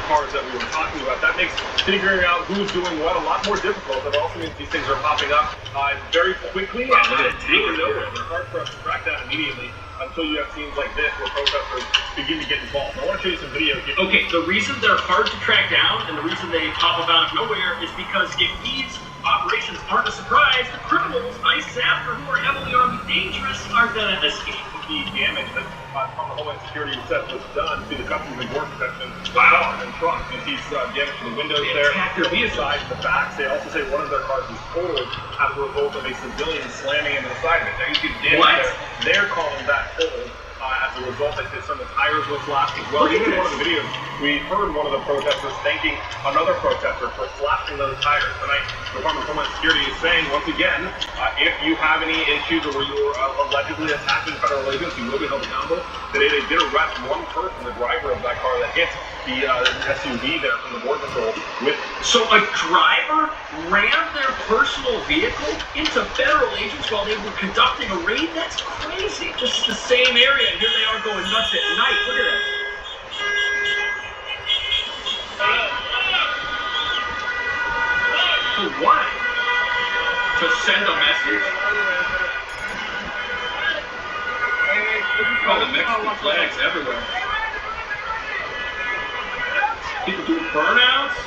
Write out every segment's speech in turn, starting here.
cars that we were talking about. That makes figuring out who's doing what a lot more difficult. It also means these things are popping up very quickly and really nowhere. They're hard for us to track down immediately until you have scenes like this where protesters begin to get involved. I want to show you some videos here. Okay, the reason they're hard to track down and the reason they pop up out of nowhere is because if these operations aren't a surprise, the criminals ICE after who are heavily armed and dangerous are going to escape. The damage that from the Homeland Security said was done to the Customs and Border Protection car and truck. You see damage to the windows there. The side and the backs. They also say one of their cars was totaled as a result of a civilian slamming into the side of it. There you see the damage there. They're calling that totaled. As a result, they say some of the tires were slashed as well. Even in one of the videos, we heard one of the protesters thanking another protester for slashing those tires. Tonight, the Department of Homeland Security is saying, once again, if you have any issues or where you were allegedly attacking federal agents, you will be held accountable. Today, they did arrest one person, the driver of that car that hit the SUV there from the Border Patrol. So a driver rammed their personal vehicle into federal agents while they were conducting a raid? That's crazy. Just the same area. Here they are going nuts at night. Look at that. For what? To send a message? Oh, the Mexican flags everywhere. People doing burnouts?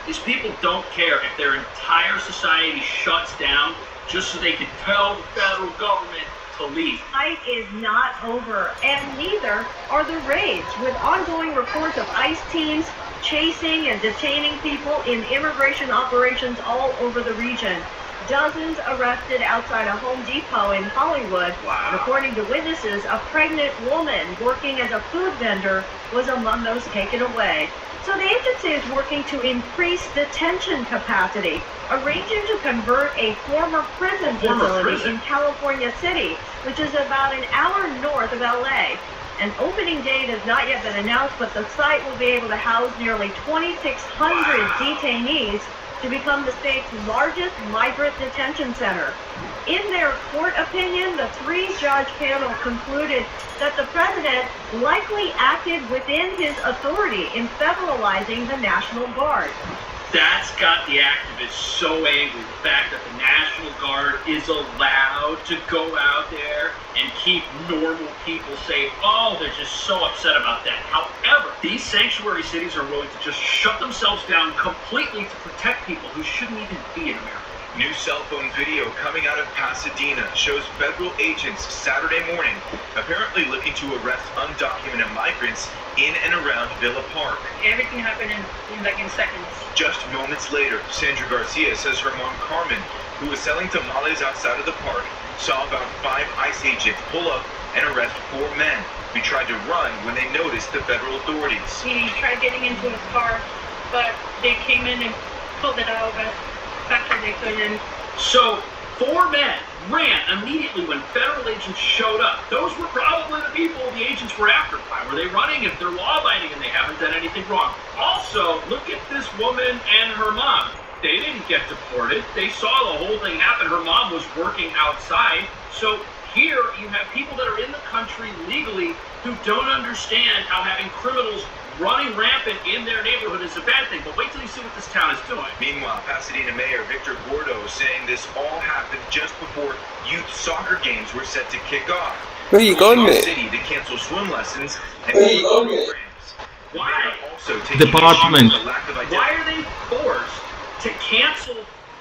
These people don't care if their entire society shuts down just so they can tell the federal government to leave. Fight is not over, and neither are the raids, with ongoing reports of ICE teams chasing and detaining people in immigration operations all over the region. Dozens arrested outside a Home Depot in Hollywood. Wow. And according to witnesses, a pregnant woman working as a food vendor was among those taken away. So the agency is working to increase detention capacity, arranging to convert a former prison facility in California City, which is about an hour north of LA. An opening date has not yet been announced, but the site will be able to house nearly 2,600 detainees to become the state's largest migrant detention center. In their court opinion, the three-judge panel concluded that the president likely acted within his authority in federalizing the National Guard. That's got the activists so angry, the fact that the National Guard is allowed to go out there and keep normal people safe. Oh, they're just so upset about that. However, these sanctuary cities are willing to just shut themselves down completely to protect people who shouldn't even be in America. New cell phone video coming out of Pasadena shows federal agents Saturday morning apparently looking to arrest undocumented migrants in and around Villa Park. Everything happened in seconds. Just moments later, Sandra Garcia says her mom Carmen, who was selling tamales outside of the park, saw about 5 ICE agents pull up and arrest 4 men who tried to run when they noticed the federal authorities. He tried getting into his car, but they came in and pulled it out after they couldn't. So 4 men ran immediately when federal agents showed up. Those were probably the people the agents were after. Why were they running if they're law-abiding and they haven't done anything wrong? Also, look at this woman and her mom. They didn't get deported. They saw the whole thing happen. Her mom was working outside. So here you have people that are in the country legally who don't understand how having criminals running rampant in their neighborhood is a bad thing. But wait till you see what this town is doing. Meanwhile, Pasadena Mayor Victor Gordo is saying this all happened just before youth soccer games were set to kick off. Where you going, mate? City to cancel swim lessons and programs. Why? Also taking Department. the lack of Why are they forced to cancel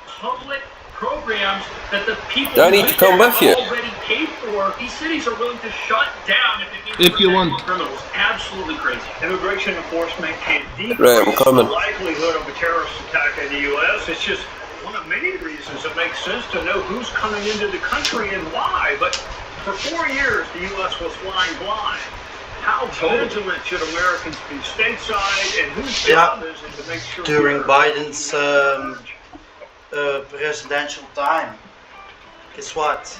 public programs that the people Do I need to come with you? already paid for? These cities are willing to shut down if it means If you want. criminals. Absolutely crazy. Immigration enforcement can decrease Right, I'm coming. the likelihood of a terrorist attack in the U.S. It's just one of many reasons it makes sense to know who's coming into the country and why. But for 4 years, the U.S. was flying blind. How vigilant should Americans be stateside, and whose job is it to make sure during Biden's presidential time? Guess what?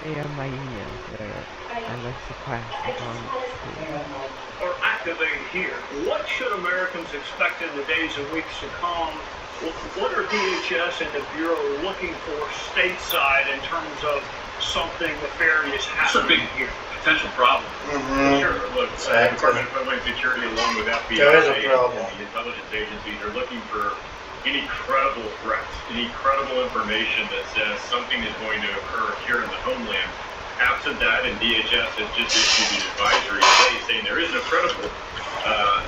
my email there. I left the class on school. Are activated here. What should Americans expect in the days and weeks to come? What are DHS and the Bureau looking for stateside in terms of something nefarious That's a big happening here? potential problem. Sure. Look, Department of Homeland Security, along with FBI There is a and problem. the intelligence agencies, are looking for any credible threats, any credible information that says something is going to occur here in the homeland. Absent that, and DHS has just issued an advisory today saying there is no credible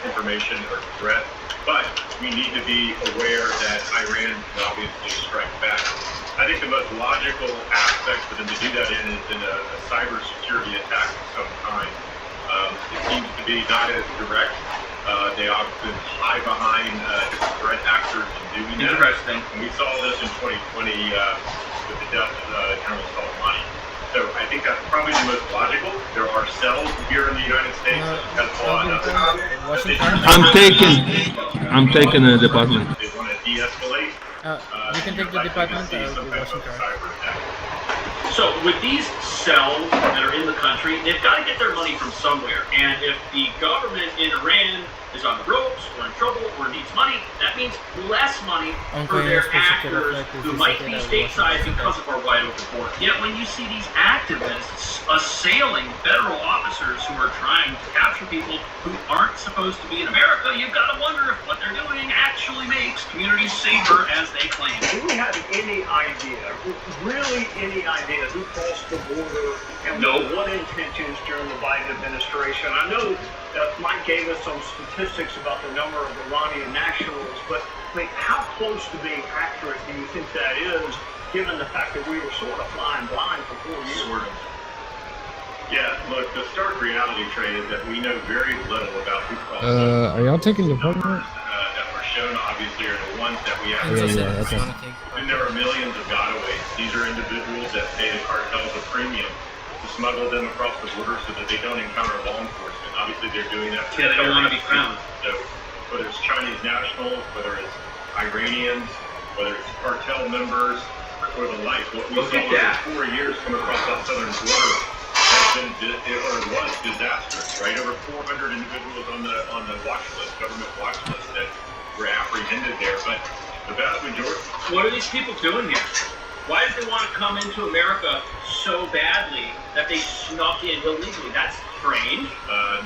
information or threat, but we need to be aware that Iran can obviously strike back. I think the most logical aspect for them to do that is in a cybersecurity attack of some kind. It seems to be not as direct. They often hide behind different threat actors in doing that. Interesting. And we saw this in 2020 with the death of General Soleimani. So I think that's probably the most logical. There are cells here in the United States that Hezbollah and others. I'm taking the department. They want to de-escalate. You can take the department see or some the type of Washington. cyber attack. So with these cells that are in the country, they've got to get their money from somewhere. And if the government in Iran is on the ropes or in trouble or needs money, that means less money for their actors who might be stateside because of our wide open border. Yet when you see these activists assailing federal officers who are trying to capture people who aren't supposed to be in America, you've got to wonder if what they're doing actually makes communities safer as they claim. Do we have any idea, really any idea, who crossed the border and what intentions during the Biden administration? I know Mike gave us some statistics about the number of Iranian nationals, but I mean, how close to being accurate do you think that is, given the fact that we were sort of flying blind for 4 years? Sort of. Yeah, look, the stark reality, Trey, is that we know very little about who crossed Are y'all taking the department? that were shown, obviously, are the ones that we have. Yeah, okay. And there are millions of gotaways. These are individuals that pay the cartels a premium to smuggle them across the border so that they don't encounter law enforcement. Obviously, they're doing that. Yeah, they don't want to be found. So, whether it's Chinese nationals, whether it's Iranians, whether it's cartel members, or the like, what we saw over 4 years come across that southern border was disastrous, right? Over 400 individuals on the watch list, government watch list, that were apprehended there. But the vast majority. What are these people doing here? Why do they want to come into America so badly that they snuck in illegally? That's strange.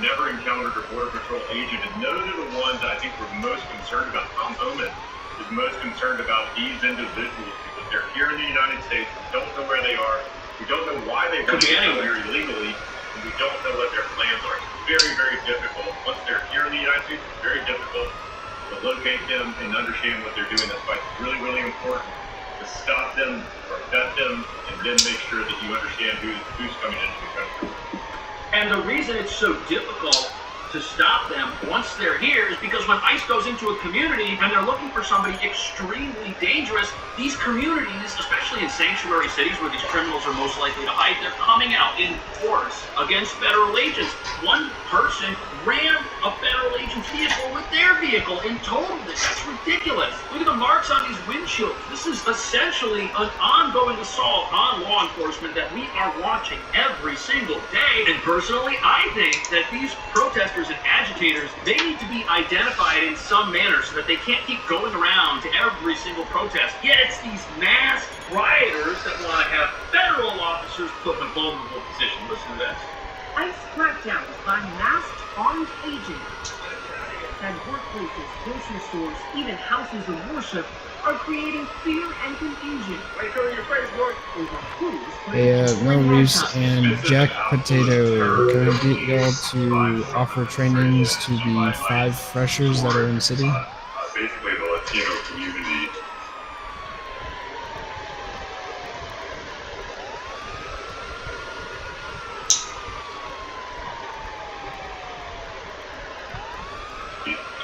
Never encountered a Border Patrol agent, and those are the ones that I think we're most concerned about. Tom Homan is most concerned about these individuals because they're here in the United States. We don't know where they are. We don't know why they were here illegally, and we don't know what their plans are. It's very, very difficult. Once they're here in the United States, it's very difficult to locate them and understand what they're doing. That's why it's really, really important to stop them or vet them and then make sure that you understand who's coming into the country. And the reason it's so difficult to stop them once they're here is because when ICE goes into a community and they're looking for somebody extremely dangerous, these communities, especially in sanctuary cities where these criminals are most likely to hide, they're coming out in force against federal agents. One person ran a federal agent's vehicle with their vehicle and totaled it. That's ridiculous. Look at the marks on these windshields. This is essentially an ongoing assault on law enforcement that we are watching every single day. And personally, I think that these protesters and agitators, they need to be identified in some manner so that they can't keep going around to every single protest. Yet it's these masked rioters that want to have federal officers put in a vulnerable position. Listen to this. ICE crackdowns by masked armed agents at workplaces, grocery stores, even houses of worship are creating fear and confusion. Hey, Mel Reeves and Jack Potato, can I get y'all to offer trainings to the 5 freshers that are in the city? Basically, the Latino community.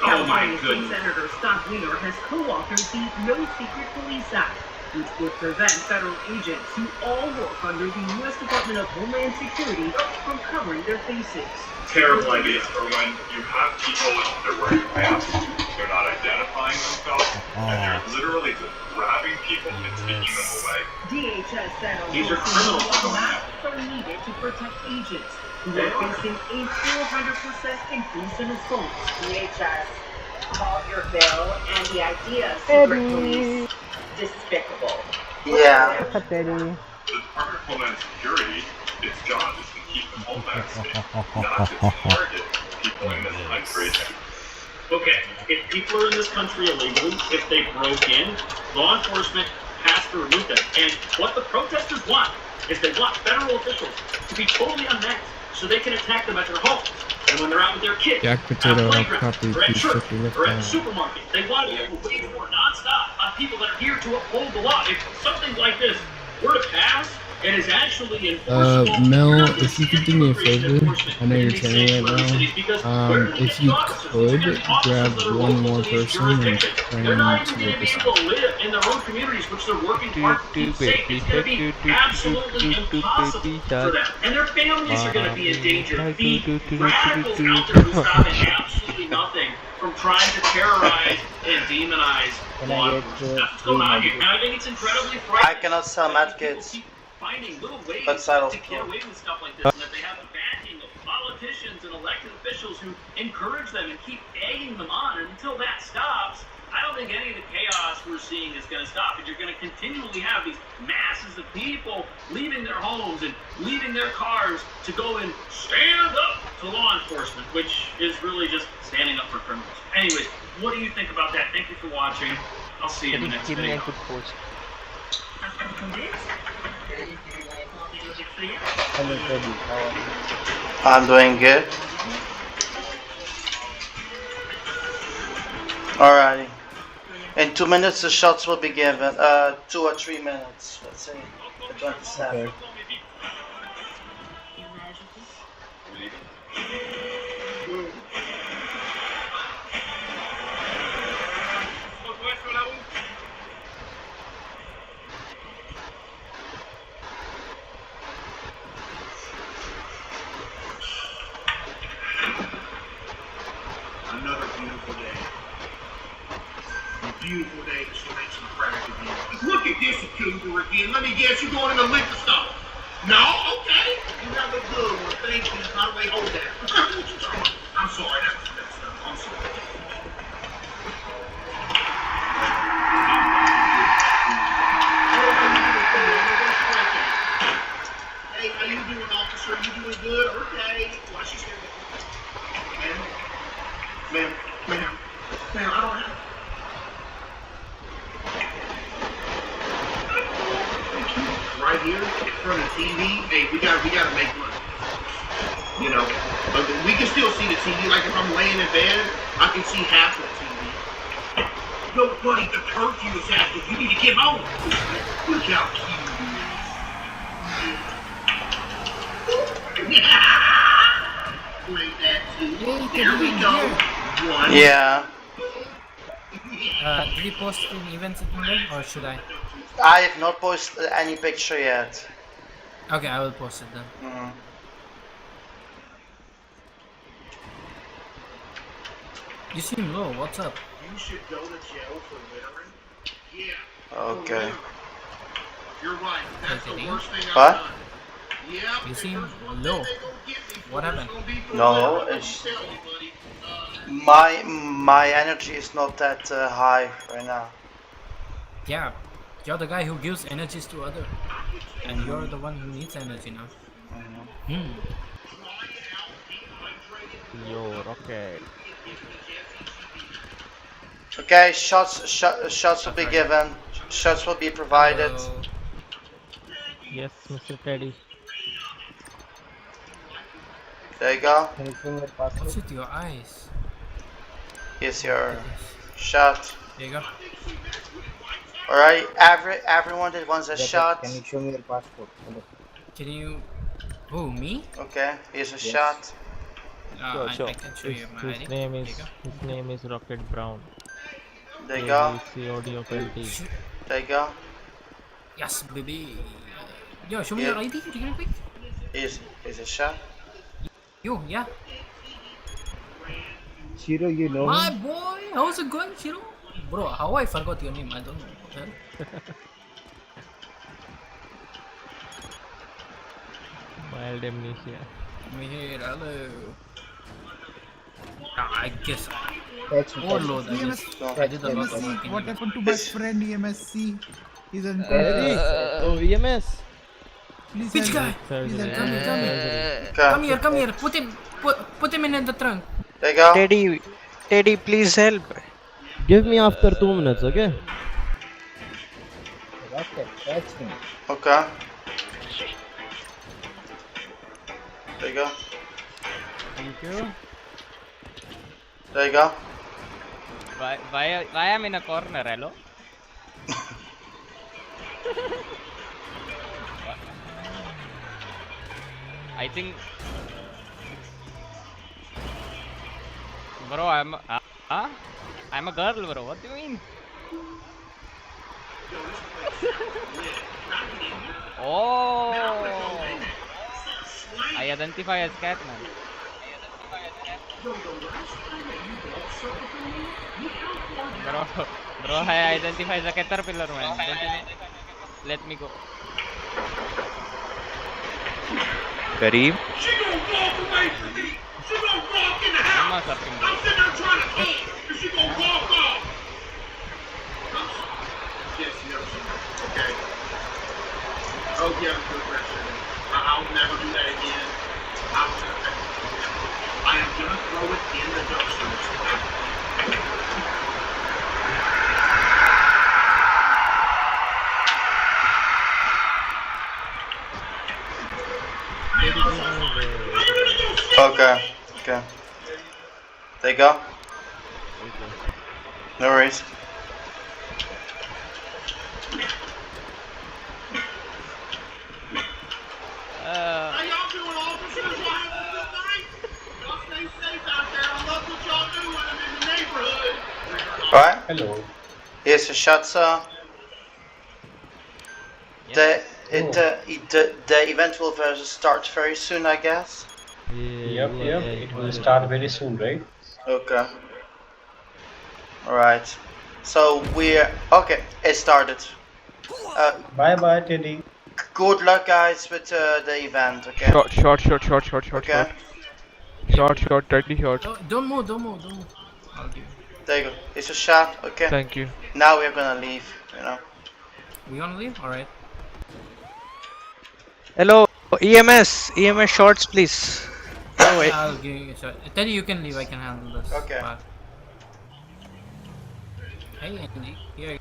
Oh my goodness. Senator Scott Wiener has co-authored the No Secret Police Act, which would prevent federal agents who all work under the U.S. Department of Homeland Security from covering their faces. Terrible idea. Or when you have people, they're wearing masks, they're not identifying themselves, and they're literally just grabbing people and taking them away. DHS said These are criminals going after. masks are needed to protect agents who are facing a 400% increase in assaults. DHS called your bill and the idea of secret police despicable. Yeah. The Department of Homeland Security, its job is to keep the homeland safe, not to target people in this country. Okay, if people are in this country illegally, if they broke in, law enforcement has to remove them. And what the protesters want is they want federal officials to be totally unmasked so they can attack them at their homes. And when they're out with their kids, Jack at Potato, playgrounds, copy, or at please church, check your left or at the eye. supermarket, they want to be able to wage war nonstop on people that are here to uphold the law. If something like this were to pass, it is actually enforceable. Mel, if you could do me a favor, I know you're training right now. If you could grab one more person and train They're not to even going get to be this able out. to live in their own communities, which they're working hard to keep safe. It's going to be absolutely impossible for them. And their families are going to be in danger. The radicals out there who stop at absolutely nothing from trying to terrorize and demonize law enforcement. That's what's going on here. And I think it's incredibly frightening. I cannot sell medkits. Finding little ways Outside of to get store. away with stuff like this, and that they have the backing of politicians and elected officials who encourage them and keep egging them on. And until that stops, I don't think any of the chaos we're seeing is going to stop. And you're going to continually have these masses of people leaving their homes and leaving their cars to go and stand up to law enforcement, which is really just standing up for criminals. Anyways, what do you think about that? Thank you for watching. I'll see you in the next Give me video. a good post. I'm doing good. Alrighty. In 2 minutes, the shots will be given. 2 or 3 minutes. Let's say. The 27. Another beautiful day. A beautiful day to still make some crack again. Look at this cougar again. Let me guess, you're going in the liquor store. No? Okay. You have a good one. Thank you. By the way, hold that. I'm sorry. That's I'm sorry. Hey, how you doing, officer? You doing good? Okay. Why she standing there? Ma'am, I don't have. Right here in front of the TV. Hey, we gotta make money. You know, we can still see the TV. Like if I'm laying in bed, I can see half of the TV. No, buddy, the curfew is active. You need to get home. Look how cute he is. Play that too. There we go. One. Yeah. Did you post in events in there or should I? I have not posted any picture yet. Okay, I will post it then. Mhm. You seem low, what's up? You should go to jail for littering. Yeah. Okay. You're right. That's the worst thing I've What? done. Yeah. You seem low. What happened? No, it's my energy is not that high right now. Yeah, you're the guy who gives energies to others. And you're the one who needs energy now. Yo, Rocket. Okay, shots will be given. Shots will be provided. Yes, Mr. Teddy. There you go. What's with your eyes? Here's your shot. There you go. Alright, everyone that wants a shot. Can you show me your passport? Can you... Who, me? Okay, here's a shot. I can show you my ID. His name is Rocket Brown. There you go. COD. There you go. Yes, baby. Yo, show me your ID real quick. Here's a shot. You, yeah. Shiro, you know My him? boy, how's it going, Shiro? Bro, how I forgot your name? I don't know. Mild amnesia. Come here, hello. I guess Catch me, catch me. overload. EMS, I did a lot of EMSC, work in what EMS. happened to my friend EMSC? He's Teddy. unconscious. Oh, EMS. Please Which help. guy? He's Surgery. unconscious. Come here. Surgery. Come here, Okay. come here. Put him in the trunk. There you go. Teddy, please help. Give me after 2 minutes, okay? Rocket, catch me. Okay. There you go. Thank you. There you go. Why I'm in a corner, hello? I think, bro, I'm a girl, bro. What do you mean? Oh, I identify as Catman. Bro, I identify as a caterpillar, man. Don't you know? Let me go. Kareem? She gonna walk away from me. She gonna walk in the I'm house. not surfing, I'm bro. sitting there trying to talk, and she gonna walk off. Yes, you never seen that. Okay. Oh, yeah, I'm good question. I'll never do that again. I am gonna throw it in the dumpster. Okay. Okay. There you go. No worries. How y'all doing, officers? Y'all having a good night? Y'all stay safe out there. I love what y'all do when I'm in the neighborhood. Alright. Hello. Here's a shot, sir. The event will start very soon, I guess. Yep. It will start very soon, right? Okay. Alright. So we're okay. It started. Bye bye, Teddy. Good luck, guys, with the event. Okay. Short. Okay. Short, tightly short. Don't move. I'll give you. There you go. It's a shot. Okay. Thank you. Now we're gonna leave. You know. We wanna leave? Alright. Hello, EMS shorts, please. Oh, wait. I'll give you a shot. Teddy, you can leave. I can handle this. Okay. Hey, Andy. Here.